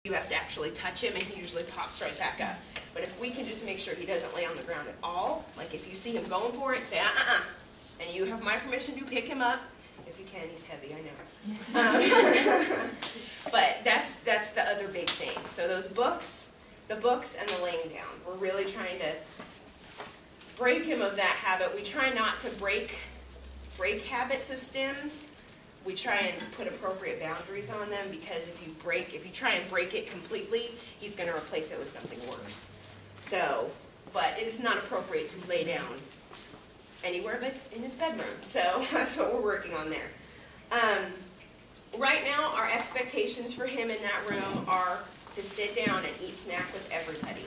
You have to actually touch him, and he usually pops right back up. But if we can just make sure he doesn't lay on the ground at all, like if you see him going for it, say, and you have my permission to pick him up. If you can, he's heavy, I know. But that's the other big thing. So those books, the books and the laying down, we're really trying to break him of that habit. We try not to break habits of stims. We try and put appropriate boundaries on them, because if you try and break it completely, he's going to replace it with something worse. So, but it is not appropriate to lay down anywhere but in his bedroom. So that's what we're working on there. Right now, our expectations for him in that room are to sit down and eat snack with everybody.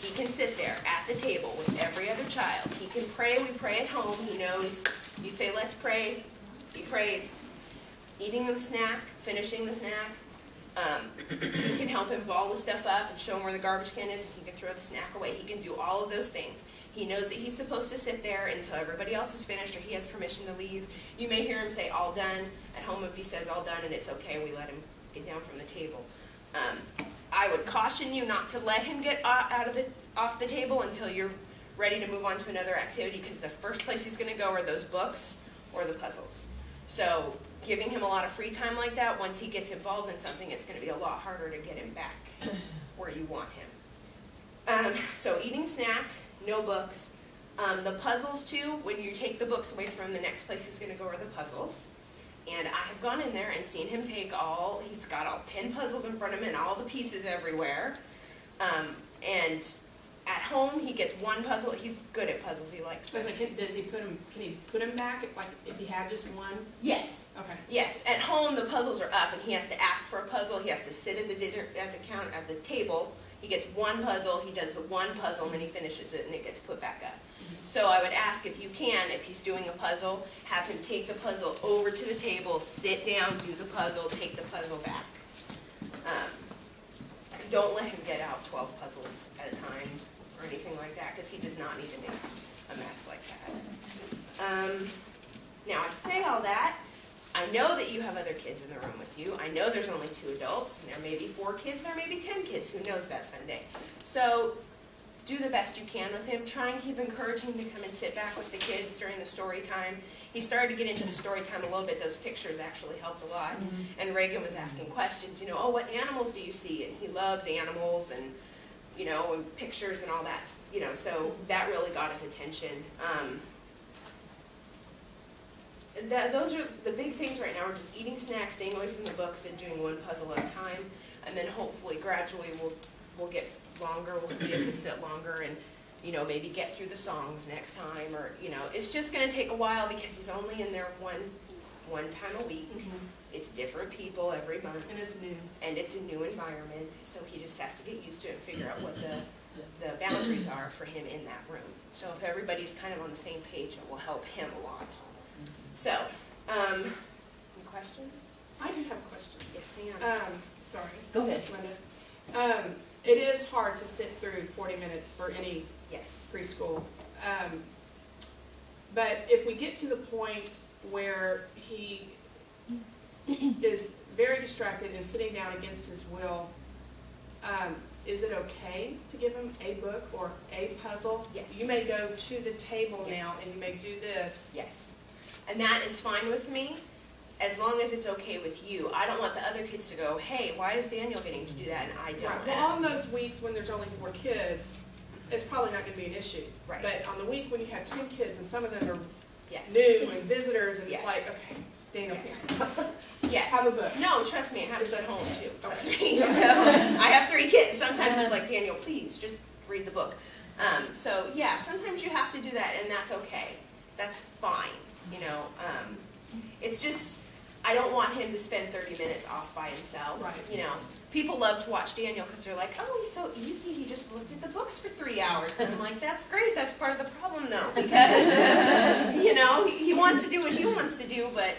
He can sit there at the table with every other child. He can pray. We pray at home. He knows. You say, let's pray. He prays. Eating the snack, finishing the snack. You can help him ball the stuff up and show him where the garbage can is, and he can throw the snack away. He can do all of those things. He knows that he's supposed to sit there until everybody else is finished or he has permission to leave. You may hear him say, all done. At home, if he says all done and it's okay, we let him get down from the table. I would caution you not to let him get off the table until you're ready to move on to another activity, because the first place he's going to go are those books or the puzzles. So giving him a lot of free time like that, once he gets involved in something, it's going to be a lot harder to get him back where you want him. So eating snack, no books. The puzzles too, when you take the books away from, the next place he's going to go are the puzzles. And I have gone in there and seen him take he's got all 10 puzzles in front of him and all the pieces everywhere. And at home, he gets one puzzle. He's good at puzzles. He likes them. Can he put them back if he had just one? Yes. Okay. Yes. At home, the puzzles are up, and he has to ask for a puzzle. He has to sit at the table. He gets one puzzle. He does the one puzzle, and then he finishes it, and it gets put back up. So I would ask, if you can, if he's doing a puzzle, have him take the puzzle over to the table, sit down, do the puzzle, take the puzzle back. Don't let him get out 12 puzzles at a time or anything like that, because he does not need to make a mess like that. Now, I say all that. I know that you have other kids in the room with you. I know there's only 2 adults, and there may be 4 kids, there may be 10 kids. Who knows that Sunday? So do the best you can with him. Try and keep encouraging him to come and sit back with the kids during the story time. He started to get into the story time a little bit. Those pictures actually helped a lot. And Reagan was asking questions, oh, what animals do you see? And he loves animals and, and pictures and all that, so that really got his attention. Those are the big things right now. We're just eating snacks, staying away from the books, and doing one puzzle at a time. And then hopefully, gradually, we'll get longer. We'll be able to sit longer and, maybe get through the songs next time. Or, it's just going to take a while, because he's only in there one time a week. It's different people every month. And it's new. And it's a new environment. So he just has to get used to it and figure out what the boundaries are for him in that room. So if everybody's kind of on the same page, it will help him a lot. So, any questions? I do have a question. Yes, ma'am. Sorry. Go ahead. Linda. It is hard to sit through 40 minutes for any preschool. But if we get to the point where he is very distracted and sitting down against his will, is it okay to give him a book or a puzzle? Yes. You may go to the table now and you may do this. Yes. And that is fine with me, as long as it's okay with you. I don't want the other kids to go, hey, why is Daniel getting to do that and I don't? Right. Well, on those weeks when there's only 4 kids, it's probably not going to be an issue. Right. But on the week when you have 10 kids and some of them are Yes. new and visitors, and Yes. it's like, okay, Daniel, Yes. have a book. No, trust me, it happens at home too. Trust me. So I have 3 kids. Sometimes it's like, Daniel, please just read the book. So yeah, sometimes you have to do that, and that's okay. That's fine. It's just, I don't want him to spend 30 minutes off by himself. Right. People love to watch Daniel because they're like, oh, he's so easy. He just looked at the books for 3 hours. And I'm like, that's great. That's part of the problem, though, because, he wants to do what he wants to do, but,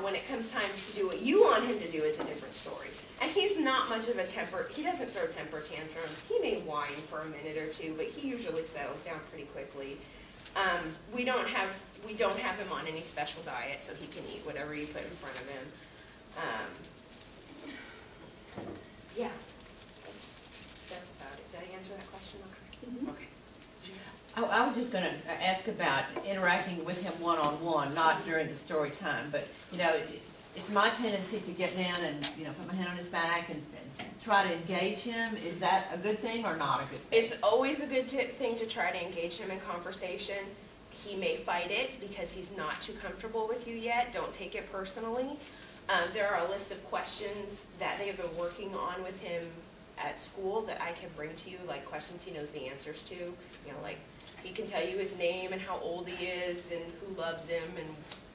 when it comes time to do what you want him to do, it's a different story. And he's not much of a he doesn't throw temper tantrums. He may whine for a minute or 2, but he usually settles down pretty quickly. We don't have him on any special diet, so he can eat whatever you put in front of him. Yeah. answer that question? Okay. I was just gonna ask about interacting with him one-on-one, not during the story time, but, you know, it's my tendency to get down and, you know, put my hand on his back and try to engage him. Is that a good thing or not a good thing? It's always a good thing to try to engage him in conversation. He may fight it because he's not too comfortable with you yet. Don't take it personally. There are a list of questions that they have been working on with him at school that I can bring to you, like questions he knows the answers to. You know, like he can tell you his name and how old he is and who loves him and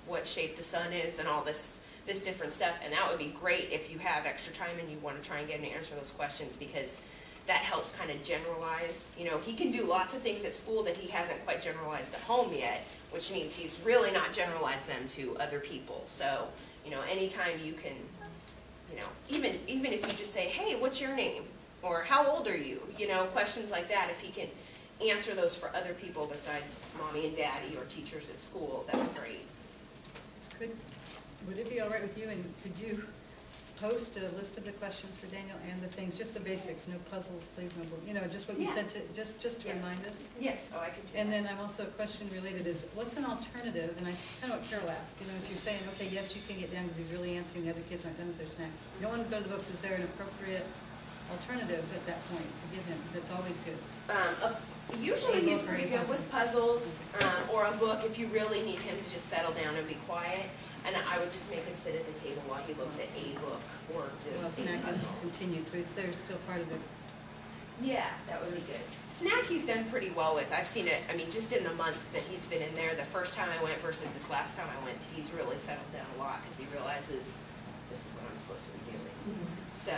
what shape the sun is and all this different stuff. And that would be great if you have extra time and you want to try and get him to answer those questions, because that helps kind of generalize. You know, he can do lots of things at school that he hasn't quite generalized at home yet, which means he's really not generalized them to other people. So, you know, anytime you can, you know, even if you just say, hey, what's your name? Or how old are you? You know, questions like that, if he can answer those for other people besides mommy and daddy or teachers at school, that's great. Would it be all right with you, and could you post a list of the questions for Daniel and the things, just the basics, no puzzles, please, no, you know, just what you Yeah. said to, just to Yeah. remind us? Yes, oh, I can do And that. then I'm also, a question related is, what's an alternative, and I kind of what Carol asked, you know, if you're saying, okay, yes, you can get down because he's really answering, the other kids aren't done with their snack. You don't want to go to the books, is there an appropriate alternative at that point to give him, that's always good? Usually Or a he's book or pretty a good with puzzles, or a book if you really need him to just settle down and be quiet. And I would just make him sit at the table while he looks at a book or Well, just a snack is puzzle. continued, so is there still part of the, Yeah, that would be good. Snack he's done pretty well with. I've seen it, I mean, just in the month that he's been in there, the first time I went versus this last time I went, he's really settled down a lot because he realizes this is what I'm supposed to be doing. So,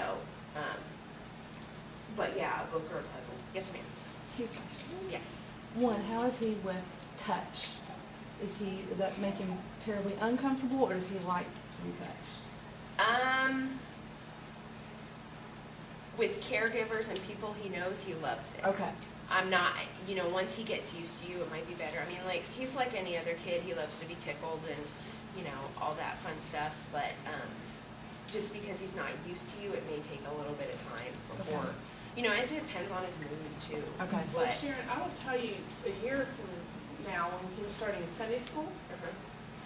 but yeah, a book or a puzzle. Yes, ma'am. 2 questions. Yes. One, how is he with touch? Does that make him terribly uncomfortable, or does he like to be touched? With caregivers and people he knows, he loves it. Okay. I'm not, you know, once he gets used to you, it might be better. I mean, like, he's like any other kid. He loves to be tickled and, you know, all that fun stuff. But just because he's not used to you, it may take a little bit of time before, Okay. you know, it depends on his mood, too. Okay. Well, But, Sharon, I will tell you, a year from now, when he was starting in Sunday school,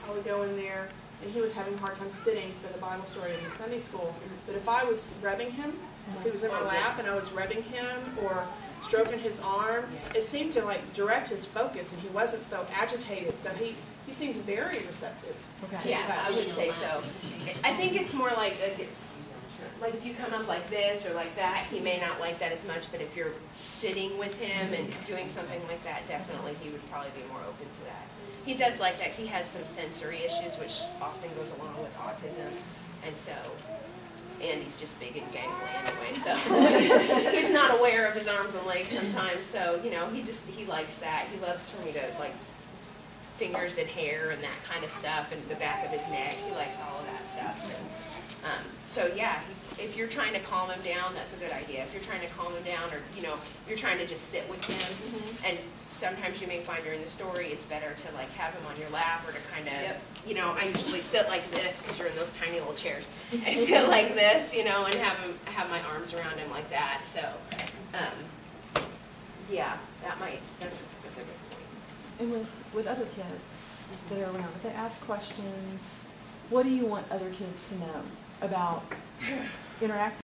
I would go in there, and he was having a hard time sitting for the Bible story in the Sunday school. But if I was rubbing him, if he was in my lap and I was rubbing him or stroking his arm, it seemed to like direct his focus, and he wasn't so agitated. So he seems very receptive. Okay. yeah, I would say so. I think it's more like if you come up like this or like that, he may not like that as much, but if you're sitting with him and doing something like that, definitely he would probably be more open to that. He does like that. He has some sensory issues, which often goes along with autism, and so, and he's just big and gangly anyway, so he's not aware of his arms and legs sometimes, so, you know, he likes that. He loves for me to, like, fingers and hair and that kind of stuff, and the back of his neck. He likes all of that stuff. And, so yeah, if you're trying to calm him down, that's a good idea. If you're trying to calm him down, or you know, you're trying to just sit with him, and sometimes you may find during the story it's better to like have him on your lap or to kind of, you know, I usually sit like this because you're in those tiny little chairs. I sit like this, you know, and have my arms around him like that. So, yeah, that's a good point. And with other kids that are around, if they ask questions, what do you want other kids to know about interacting